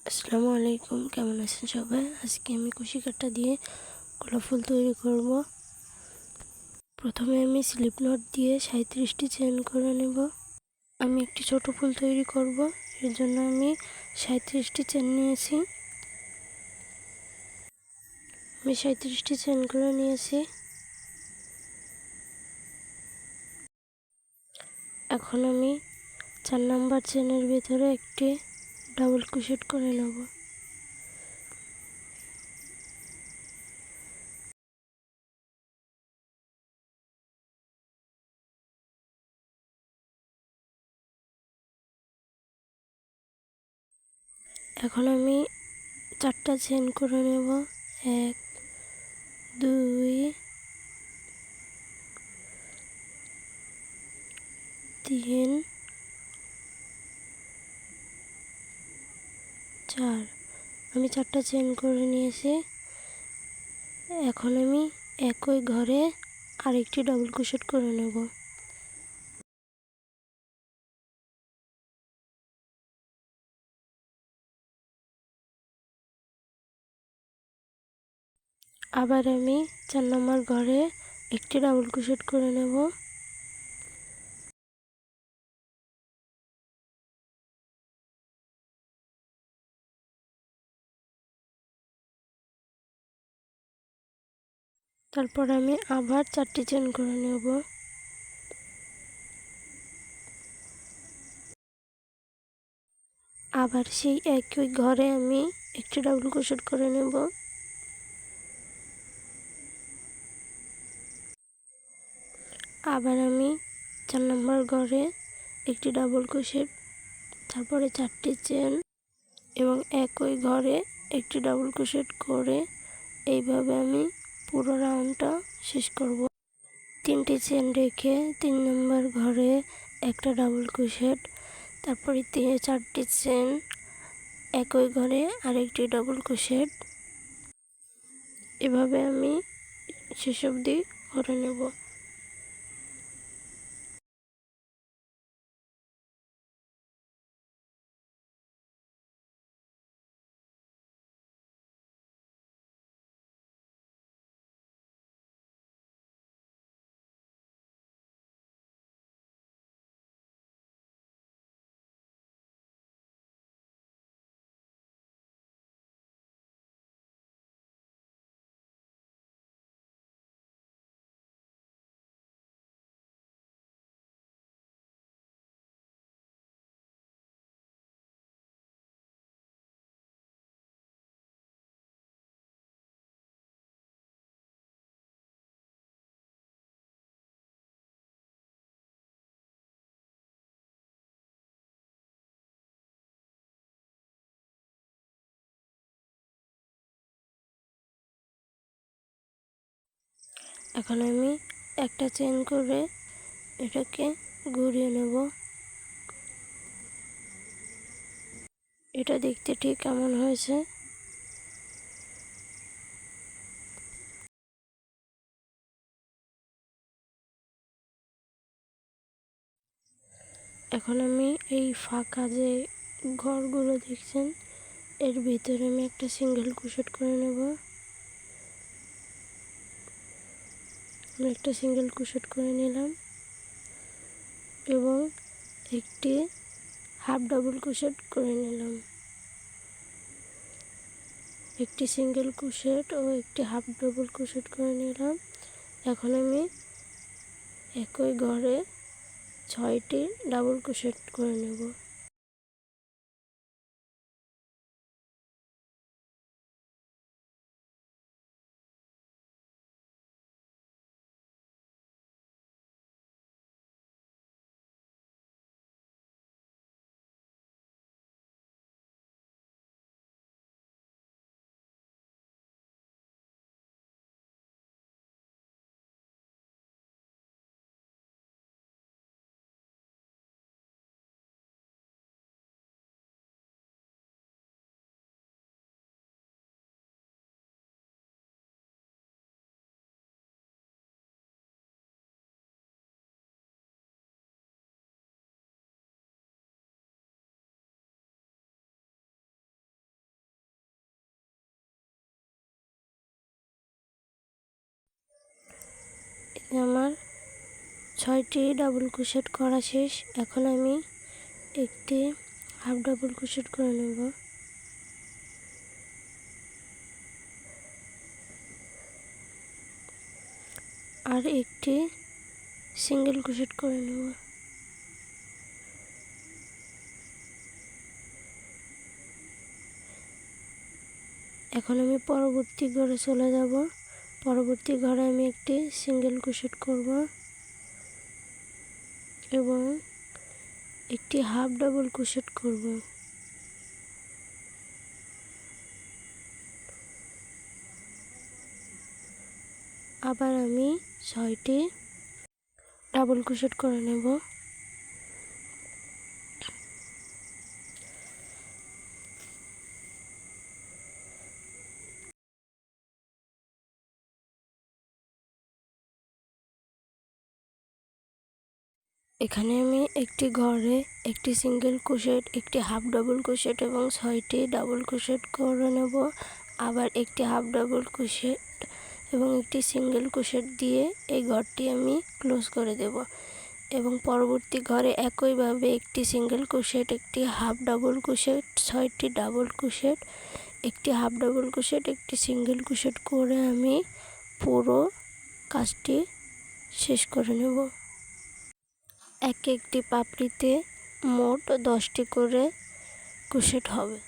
আসসালামু আলাইকুম, কেমন আছেন সবাই? আজকে আমি কুশি কাটা দিয়ে গোলাপ ফুল তৈরি করব। প্রথমে আমি স্লিপ নট দিয়ে 37টি চেইন করে নেব। আমি একটি ছোট ফুল তৈরি করব, এর জন্য আমি 37টি চেইন নিয়েছি। আমি 37টি চেইন করে নিয়েছি। এখন আমি 4 নাম্বার চেইনের ভিতরে একটি ডাবল ক্রোশেট করে নেব। এখন আমি 4টা চেইন করে নেব। 1 2 3 4। আমি 4টা চেইন করে নিয়েছি। এখন আমি একই ঘরে আরেকটি ডাবল ক্রোশেট করে নেব। আবার আমি 4 নম্বর ঘরে একটি ডাবল ক্রোশেট করে নেব। তারপর আমি আবার 4টি চেইন করে নেব। আবার সেই একই ঘরে আমি একটি ডাবল ক্রোশেট করে নেব। আবার আমি 4 নম্বর ঘরে একটি ডাবল ক্রোশেট, তারপরে 4টি চেইন এবং একই ঘরে একটি ডাবল ক্রোশেট করে এইভাবে আমি পুরো রাউন্ডটা শেষ করব। 3টি চেইন রেখে 3 নম্বর ঘরে একটা ডাবল ক্রোশেট, তারপরে 4টি চেইন, একই ঘরে আরেকটি ডাবল ক্রোশেট, এভাবে আমি শেষ অবধি করে নেব। এখন আমি একটা চেইন করে এটাকে ঘুরিয়ে নেব। এটা দেখতে ঠিক কেমন হয়েছে। এখন আমি এই ফাঁকা যে ঘরগুলো দেখছেন, এর ভিতরে আমি একটা সিঙ্গেল ক্রোশেট করে নেব। আমি একটা সিঙ্গেল ক্রোশেট করে নিলাম এবং একটি হাফ ডাবল ক্রোশেট করে নিলাম। একটি সিঙ্গেল ক্রোশেট ও একটি হাফ ডাবল ক্রোশেট করে নিলাম। এখন আমি একই ঘরে 6টি ডাবল ক্রোশেট করে নেব। আমার 6টি ডাবল ক্রোশেট করা শেষ। এখন আমি একটি হাফ ডাবল ক্রোশেট করে নেব। আর একটি সিঙ্গেল ক্রোশেট করে নেব। এখন আমি পরবর্তী ঘরে চলে যাব। পরবর্তী ঘরে আমি একটি সিঙ্গেল ক্রোশেট করব এবং একটি হাফ ডাবল ক্রোশেট করব। আবার আমি 6টি ডাবল ক্রোশেট করে নেব। এখানে আমি একটি ঘরে একটি সিঙ্গেল ক্রোশেট, একটি হাফ ডাবল ক্রোশেট এবং 6টি ডাবল ক্রোশেট করে নেব। আবার একটি হাফ ডাবল ক্রোশেট এবং একটি সিঙ্গেল ক্রোশেট দিয়ে এই ঘরটি আমি ক্লোজ করে দেব এবং পরবর্তী ঘরে একইভাবে একটি সিঙ্গেল ক্রোশেট, একটি হাফ ডাবল ক্রোশেট, 6টি ডাবল ক্রোশেট, একটি হাফ ডাবল ক্রোশেট, একটি সিঙ্গেল ক্রোশেট করে আমি পুরো কাজটি শেষ করে নেব। এক একটি পাপড়িতে মোট 10টি করে ক্রোশেট হবে।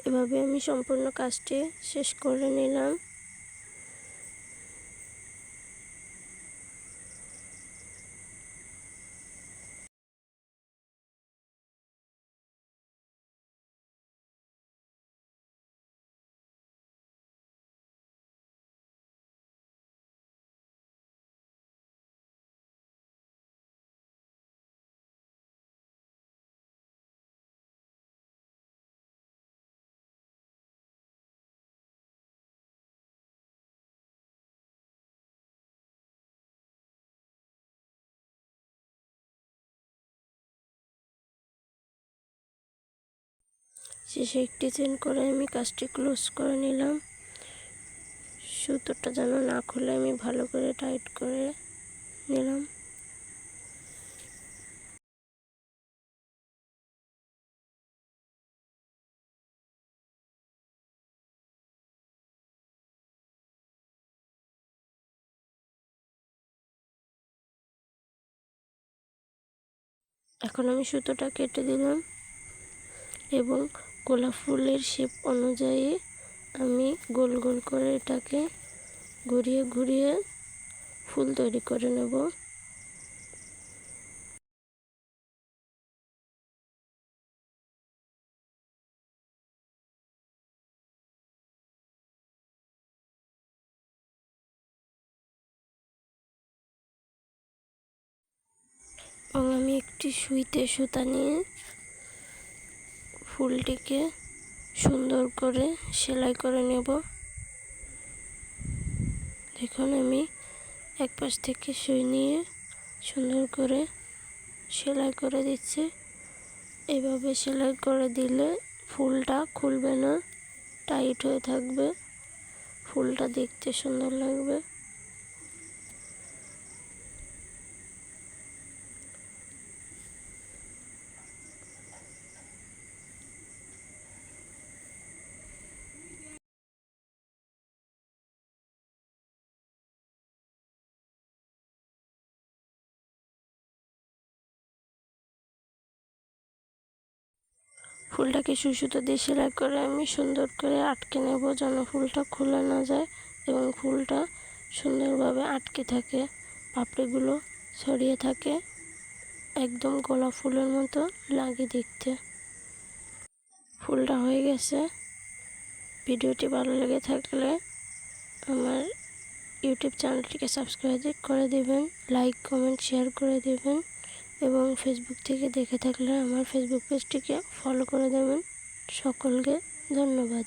এভাবে আমি সম্পূর্ণ কাজটি শেষ করে নিলাম। শেষে একটি চেন করে আমি কাজটি ক্লোজ করে নিলাম। সুতোটা যেন না খুলে আমি ভালো করে টাইট করে নিলাম। এখন আমি সুতোটা কেটে দিলাম এবং গোলাপ ফুলের শেপ অনুযায়ী আমি গোল গোল করে এটাকে ঘুরিয়ে ঘুরিয়ে ফুল তৈরি করে নেব। এবং আমি একটি সুইতে সুতা নিয়ে ফুলটিকে সুন্দর করে সেলাই করে নেব। দেখুন আমি এক পাশ থেকে সুই নিয়ে সুন্দর করে সেলাই করে দিচ্ছি। এইভাবে সেলাই করে দিলে ফুলটা খুলবে না, টাইট হয়ে থাকবে, ফুলটা দেখতে সুন্দর লাগবে। ফুলটাকে সুই সুতো দিয়ে সেলাই করে আমি সুন্দর করে আটকে নেব, যেন ফুলটা খুলে না যায় এবং ফুলটা সুন্দরভাবে আটকে থাকে, পাপড়িগুলো ছড়িয়ে থাকে, একদম গোলাপ ফুলের মতো লাগে দেখতে। ফুলটা হয়ে গেছে। ভিডিওটি ভালো লেগে থাকলে আমার ইউটিউব চ্যানেলটিকে সাবস্ক্রাইব করে দেবেন, লাইক কমেন্ট শেয়ার করে দেবেন এবং ফেসবুক থেকে দেখে থাকলে আমার ফেসবুক পেজটিকে ফলো করে দেবেন। সকলকে ধন্যবাদ।